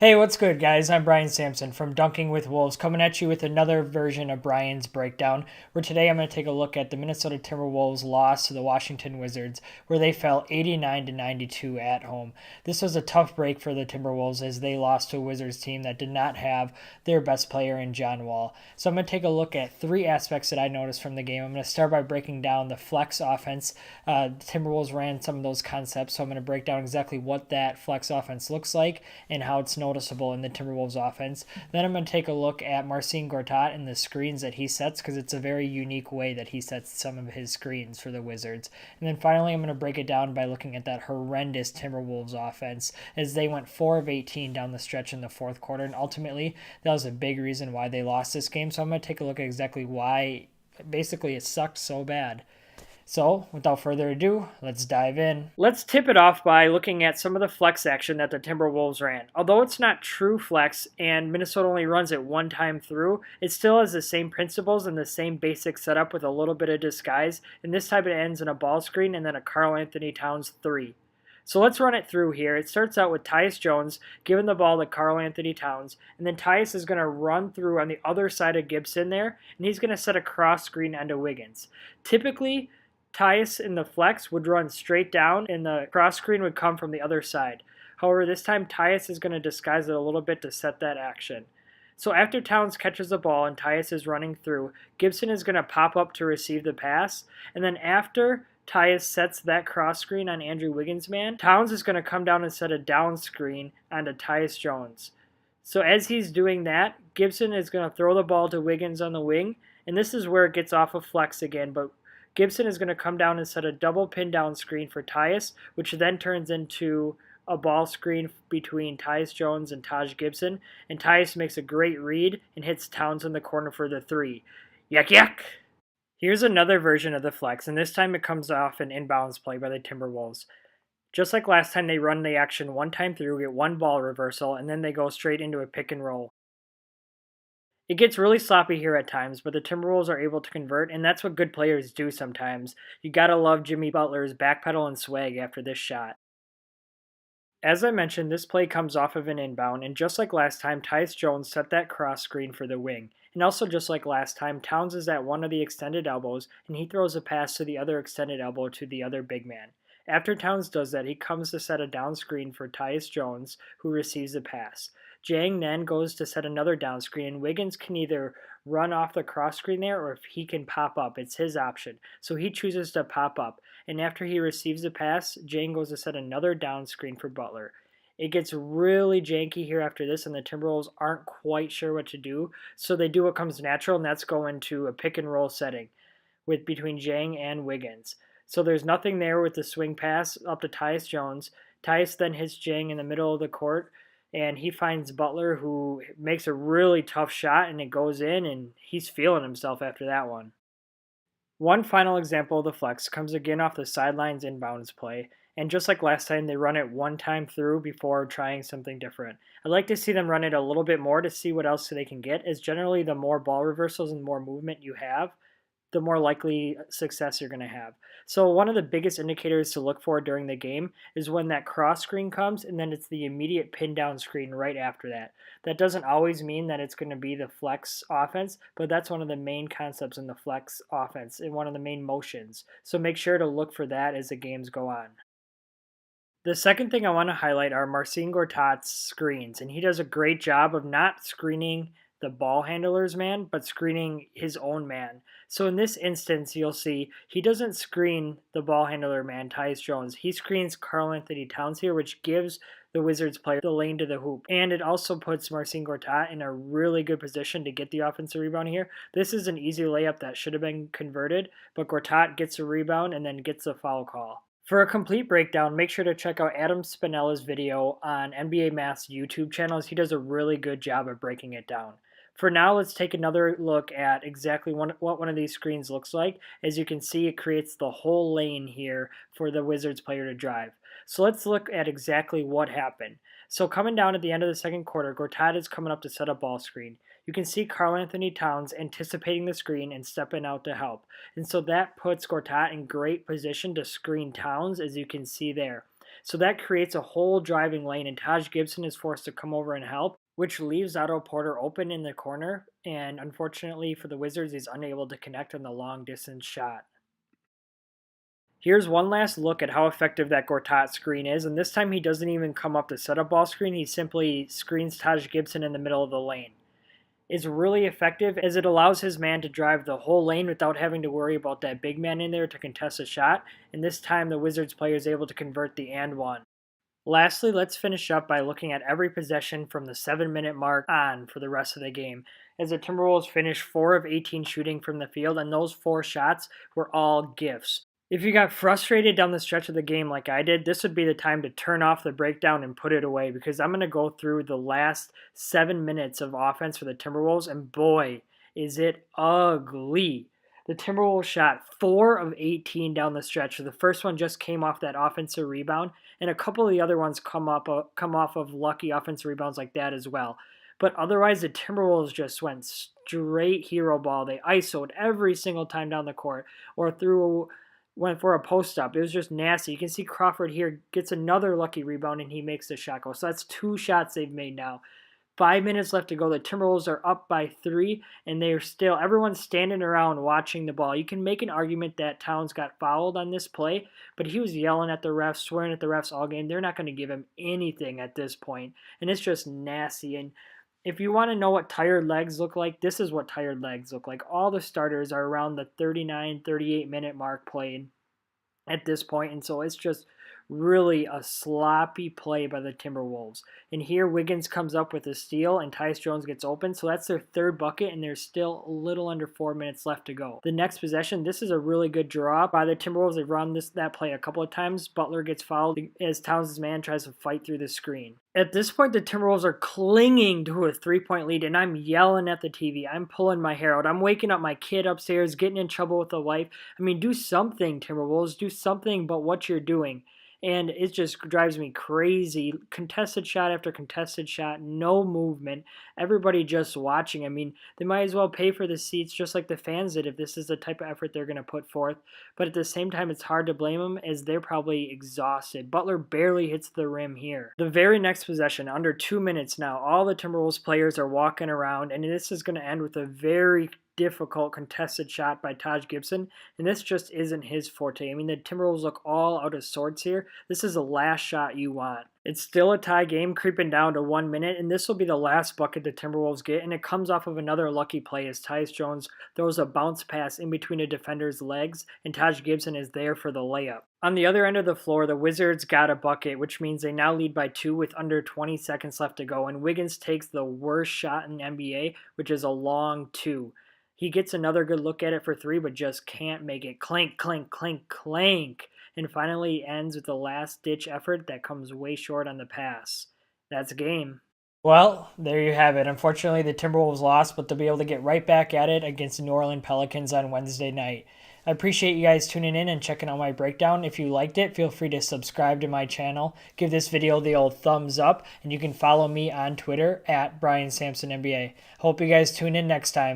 Hey, what's good, guys? I'm Brian Sampson from Dunking with Wolves, coming at you with another version of Brian's Breakdown, where today I'm going to take a look at the Minnesota Timberwolves' loss to the Washington Wizards, where they fell 89-92 at home. This was a tough break for the Timberwolves as they lost to a Wizards team that did not have their best player in John Wall. So I'm going to take a look at three aspects that I noticed from the game. I'm going to start by breaking down the flex offense. The Timberwolves ran some of those concepts, so I'm going to break down exactly what that flex offense looks like and how it's noticeable in the Timberwolves offense. Then I'm going to take a look at Marcin Gortat and the screens that he sets because it's a very unique way that he sets some of his screens for the Wizards. And then finally, I'm going to break it down by looking at that horrendous Timberwolves offense as they went 4 of 18 down the stretch in the fourth quarter. And ultimately, that was a big reason why they lost this game. So I'm going to take a look at exactly why basically it sucked so bad. So, without further ado, let's dive in. Let's tip it off by looking at some of the flex action that the Timberwolves ran. Although it's not true flex and Minnesota only runs it one time through, it still has the same principles and the same basic setup with a little bit of disguise, and this time it ends in a ball screen and then a Karl-Anthony Towns 3. So let's run it through here. It starts out with Tyus Jones giving the ball to Karl-Anthony Towns, and then Tyus is going to run through on the other side of Gibson there, and he's going to set a cross screen onto Wiggins. Typically, Tyus in the flex would run straight down and the cross screen would come from the other side. However, this time Tyus is going to disguise it a little bit to set that action. So after Towns catches the ball and Tyus is running through, Gibson is going to pop up to receive the pass. And then after Tyus sets that cross screen on Andrew Wiggins' man, Towns is going to come down and set a down screen onto Tyus Jones. So as he's doing that, Gibson is going to throw the ball to Wiggins on the wing. And this is where it gets off of flex again, but Gibson is going to come down and set a double pin down screen for Tyus, which then turns into a ball screen between Tyus Jones and Taj Gibson. And Tyus makes a great read and hits Towns in the corner for the 3. Yuck, yuck! Here's another version of the flex, and this time it comes off an inbounds play by the Timberwolves. Just like last time, they run the action one time through, get one ball reversal, and then they go straight into a pick and roll. It gets really sloppy here at times, but the Timberwolves are able to convert, and that's what good players do sometimes. You gotta love Jimmy Butler's backpedal and swag after this shot. As I mentioned, this play comes off of an inbound, and just like last time, Tyus Jones set that cross screen for the wing. And also just like last time, Towns is at one of the extended elbows, and he throws a pass to the other extended elbow to the other big man. After Towns does that, he comes to set a down screen for Tyus Jones, who receives the pass. Jang then goes to set another down screen. Wiggins can either run off the cross screen there or if he can pop up. It's his option. So he chooses to pop up. And after he receives the pass, Jang goes to set another down screen for Butler. It gets really janky here after this, and the Timberwolves aren't quite sure what to do. So they do what comes natural, and that's go into a pick and roll setting with between Jang and Wiggins. So there's nothing there with the swing pass up to Tyus Jones. Tyus then hits Jang in the middle of the court, and he finds Butler, who makes a really tough shot, and it goes in, and he's feeling himself after that one. One final example of the flex comes again off the sidelines inbounds play, and just like last time, they run it one time through before trying something different. I'd like to see them run it a little bit more to see what else they can get, as generally the more ball reversals and more movement you have, the more likely success you're going to have. So one of the biggest indicators to look for during the game is when that cross screen comes and then it's the immediate pin down screen right after that. That doesn't always mean that it's going to be the flex offense, but that's one of the main concepts in the flex offense and one of the main motions. So make sure to look for that as the games go on. The second thing I want to highlight are Marcin Gortat's screens, and he does a great job of not screening the ball handler's man, but screening his own man. So in this instance, you'll see he doesn't screen the ball handler man, Tyus Jones. He screens Karl-Anthony Towns here, which gives the Wizards player the lane to the hoop. And it also puts Marcin Gortat in a really good position to get the offensive rebound here. This is an easy layup that should have been converted, but Gortat gets a rebound and then gets a foul call. For a complete breakdown, make sure to check out Adam Spinella's video on NBA Math's YouTube channel. He does a really good job of breaking it down. For now, let's take another look at exactly what one of these screens looks like. As you can see, it creates the whole lane here for the Wizards player to drive. So let's look at exactly what happened. So coming down at the end of the second quarter, Gortat is coming up to set a ball screen. You can see Karl-Anthony Towns anticipating the screen and stepping out to help. And so that puts Gortat in great position to screen Towns, as you can see there. So that creates a whole driving lane, and Taj Gibson is forced to come over and help, which leaves Otto Porter open in the corner. And unfortunately for the Wizards, he's unable to connect on the long distance shot. Here's one last look at how effective that Gortat screen is, and this time he doesn't even come up to set a ball screen, he simply screens Taj Gibson in the middle of the lane. It's really effective as it allows his man to drive the whole lane without having to worry about that big man in there to contest a shot, and this time the Wizards player is able to convert the and one. Lastly, let's finish up by looking at every possession from the 7-minute mark on for the rest of the game, as the Timberwolves finished 4 of 18 shooting from the field, and those 4 shots were all gifts. If you got frustrated down the stretch of the game like I did, this would be the time to turn off the breakdown and put it away, because I'm going to go through the last 7 minutes of offense for the Timberwolves, and boy, is it ugly. The Timberwolves shot 4 of 18 down the stretch. So the first one just came off that offensive rebound, and a couple of the other ones come off of lucky offensive rebounds like that as well. But otherwise, the Timberwolves just went straight hero ball. They ISO'd every single time down the court or went for a post-up. It was just nasty. You can see Crawford here gets another lucky rebound, and he makes the shot go. So that's 2 shots they've made now. 5 minutes left to go. The Timberwolves are up by 3, and everyone's standing around watching the ball. You can make an argument that Towns got fouled on this play, but he was yelling at the refs, swearing at the refs all game. They're not going to give him anything at this point, and it's just nasty. And if you want to know what tired legs look like, this is what tired legs look like. All the starters are around the 39, 38-minute mark played at this point, and so it's just really a sloppy play by the Timberwolves. And here Wiggins comes up with a steal and Tyus Jones gets open, so that's their 3rd bucket, and there's still a little under 4 minutes left to go. The next possession, this is a really good draw by the Timberwolves. They've run that play a couple of times. Butler gets fouled as Towns' man tries to fight through the screen. At this point, the Timberwolves are clinging to a 3-point lead, and I'm yelling at the TV. I'm pulling my hair out. I'm waking up my kid upstairs, getting in trouble with the wife. I mean, do something, Timberwolves. Do something but what you're doing. And it just drives me crazy. Contested shot after contested shot, no movement. Everybody just watching. I mean, they might as well pay for the seats just like the fans did if this is the type of effort they're going to put forth. But at the same time, it's hard to blame them as they're probably exhausted. Butler barely hits the rim here. The very next possession, under 2 minutes now, all the Timberwolves players are walking around, and this is going to end with a very difficult contested shot by Taj Gibson, and this just isn't his forte. I mean, the Timberwolves look all out of sorts here. This is the last shot you want. It's still a tie game, creeping down to 1 minute, and this will be the last bucket the Timberwolves get, and it comes off of another lucky play as Tyus Jones throws a bounce pass in between a defender's legs, and Taj Gibson is there for the layup. On the other end of the floor, the Wizards got a bucket, which means they now lead by 2 with under 20 seconds left to go, and Wiggins takes the worst shot in the NBA, which is a long 2. He gets another good look at it for 3, but just can't make it. Clank, clank, clank, clank. And finally ends with a last-ditch effort that comes way short on the pass. That's game. Well, there you have it. Unfortunately, the Timberwolves lost, but they'll be able to get right back at it against the New Orleans Pelicans on Wednesday night. I appreciate you guys tuning in and checking out my breakdown. If you liked it, feel free to subscribe to my channel. Give this video the old thumbs up, and you can follow me on Twitter at BrianSampsonNBA. Hope you guys tune in next time.